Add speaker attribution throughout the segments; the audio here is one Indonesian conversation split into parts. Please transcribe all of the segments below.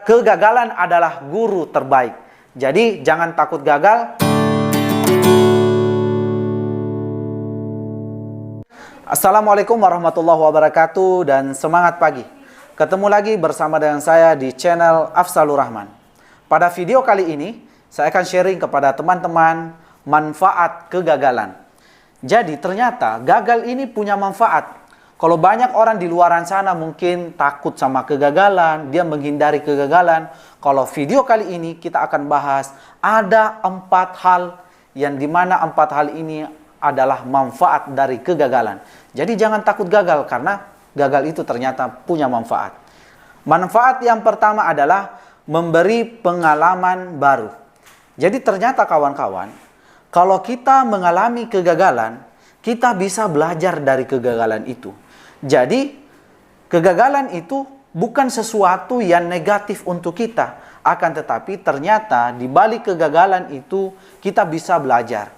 Speaker 1: Kegagalan adalah guru terbaik. Jadi jangan takut gagal. Assalamualaikum warahmatullahi wabarakatuh dan semangat pagi. Ketemu lagi bersama dengan saya di channel Afzalur Rahman. Pada video kali ini saya akan sharing kepada teman-teman manfaat kegagalan. Jadi ternyata gagal ini punya manfaat. Kalau banyak orang di luaran sana mungkin takut sama kegagalan, dia menghindari kegagalan. Kalau video kali ini kita akan bahas ada 4 hal yang dimana 4 hal ini adalah manfaat dari kegagalan. Jadi jangan takut gagal karena gagal itu ternyata punya manfaat. Manfaat yang pertama adalah memberi pengalaman baru. Jadi ternyata kawan-kawan, kalau kita mengalami kegagalan, kita bisa belajar dari kegagalan itu. Jadi, kegagalan itu bukan sesuatu yang negatif untuk kita. Akan tetapi ternyata di balik kegagalan itu kita bisa belajar.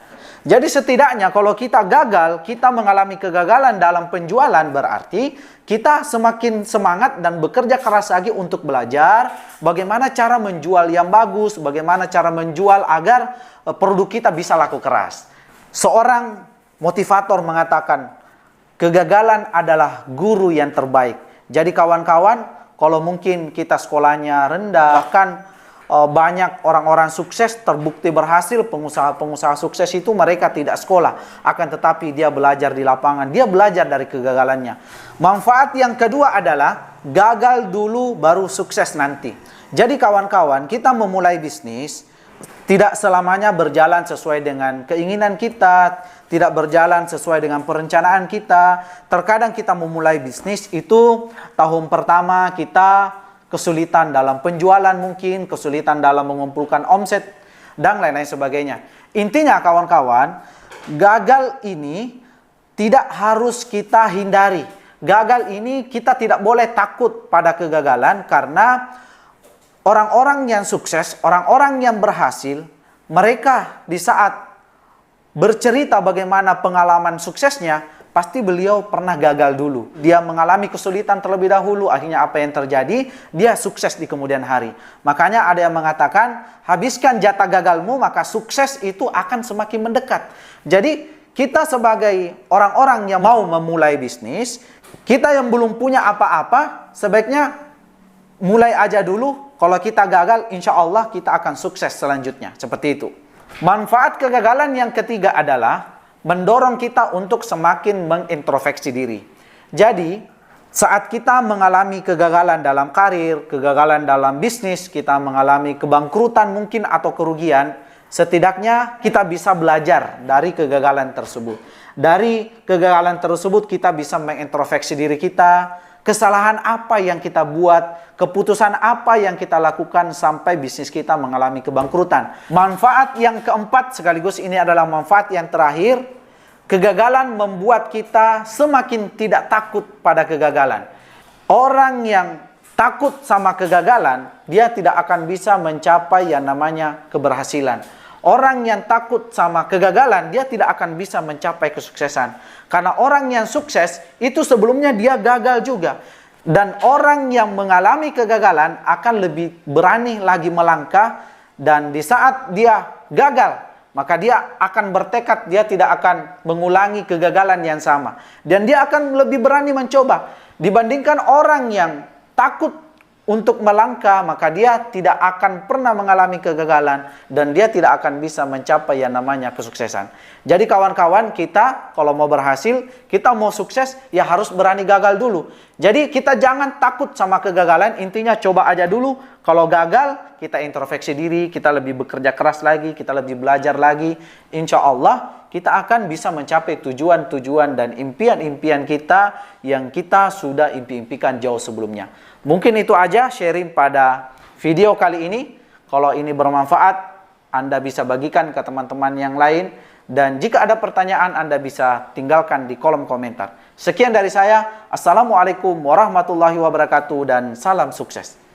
Speaker 1: Jadi setidaknya kalau kita gagal, kita mengalami kegagalan dalam penjualan, berarti kita semakin semangat dan bekerja keras lagi untuk belajar bagaimana cara menjual yang bagus, bagaimana cara menjual agar produk kita bisa laku keras. Seorang motivator mengatakan, kegagalan adalah guru yang terbaik. Jadi kawan-kawan, kalau mungkin kita sekolahnya rendah, bahkan banyak orang-orang sukses terbukti berhasil, pengusaha-pengusaha sukses itu mereka tidak sekolah. Akan tetapi dia belajar di lapangan, dia belajar dari kegagalannya. Manfaat yang kedua adalah gagal dulu baru sukses nanti. Jadi kawan-kawan, kita memulai bisnis tidak selamanya berjalan sesuai dengan keinginan kita, tidak berjalan sesuai dengan perencanaan kita. Terkadang kita memulai bisnis itu tahun pertama kita kesulitan dalam penjualan mungkin, kesulitan dalam mengumpulkan omset, dan lain-lain sebagainya. Intinya kawan-kawan, gagal ini tidak harus kita hindari. Gagal ini kita tidak boleh takut pada kegagalan karena orang-orang yang sukses, orang-orang yang berhasil, mereka di saat bercerita bagaimana pengalaman suksesnya, pasti beliau pernah gagal dulu. Dia mengalami kesulitan terlebih dahulu, akhirnya apa yang terjadi? Dia sukses di kemudian hari. Makanya ada yang mengatakan, habiskan jatah gagalmu, maka sukses itu akan semakin mendekat. Jadi, kita sebagai orang-orang yang mau memulai bisnis, kita yang belum punya apa-apa, sebaiknya mulai aja dulu. Kalau kita gagal, insya Allah kita akan sukses selanjutnya. Seperti itu. Manfaat kegagalan yang ketiga adalah mendorong kita untuk semakin mengintrospeksi diri. Jadi, saat kita mengalami kegagalan dalam karir, kegagalan dalam bisnis, kita mengalami kebangkrutan mungkin atau kerugian, setidaknya kita bisa belajar dari kegagalan tersebut. Dari kegagalan tersebut kita bisa mengintrospeksi diri kita, kesalahan apa yang kita buat, keputusan apa yang kita lakukan sampai bisnis kita mengalami kebangkrutan. Manfaat yang keempat, sekaligus ini adalah manfaat yang terakhir, kegagalan membuat kita semakin tidak takut pada kegagalan. Orang yang takut sama kegagalan, dia tidak akan bisa mencapai yang namanya keberhasilan. Orang yang takut sama kegagalan, dia tidak akan bisa mencapai kesuksesan. Karena orang yang sukses, itu sebelumnya dia gagal juga. Dan orang yang mengalami kegagalan akan lebih berani lagi melangkah. Dan di saat dia gagal, maka dia akan bertekad, dia tidak akan mengulangi kegagalan yang sama. Dan dia akan lebih berani mencoba. Dibandingkan orang yang takut untuk melangkah, maka dia tidak akan pernah mengalami kegagalan. Dan dia tidak akan bisa mencapai yang namanya kesuksesan. Jadi kawan-kawan, kita kalau mau berhasil, kita mau sukses, ya harus berani gagal dulu. Jadi kita jangan takut sama kegagalan, intinya coba aja dulu. Kalau gagal, kita introspeksi diri, kita lebih bekerja keras lagi, kita lebih belajar lagi. Insya Allah, kita akan bisa mencapai tujuan-tujuan dan impian-impian kita yang kita sudah impi-impikan jauh sebelumnya. Mungkin itu aja sharing pada video kali ini. Kalau ini bermanfaat, Anda bisa bagikan ke teman-teman yang lain. Dan jika ada pertanyaan, Anda bisa tinggalkan di kolom komentar. Sekian dari saya. Assalamualaikum warahmatullahi wabarakatuh dan salam sukses.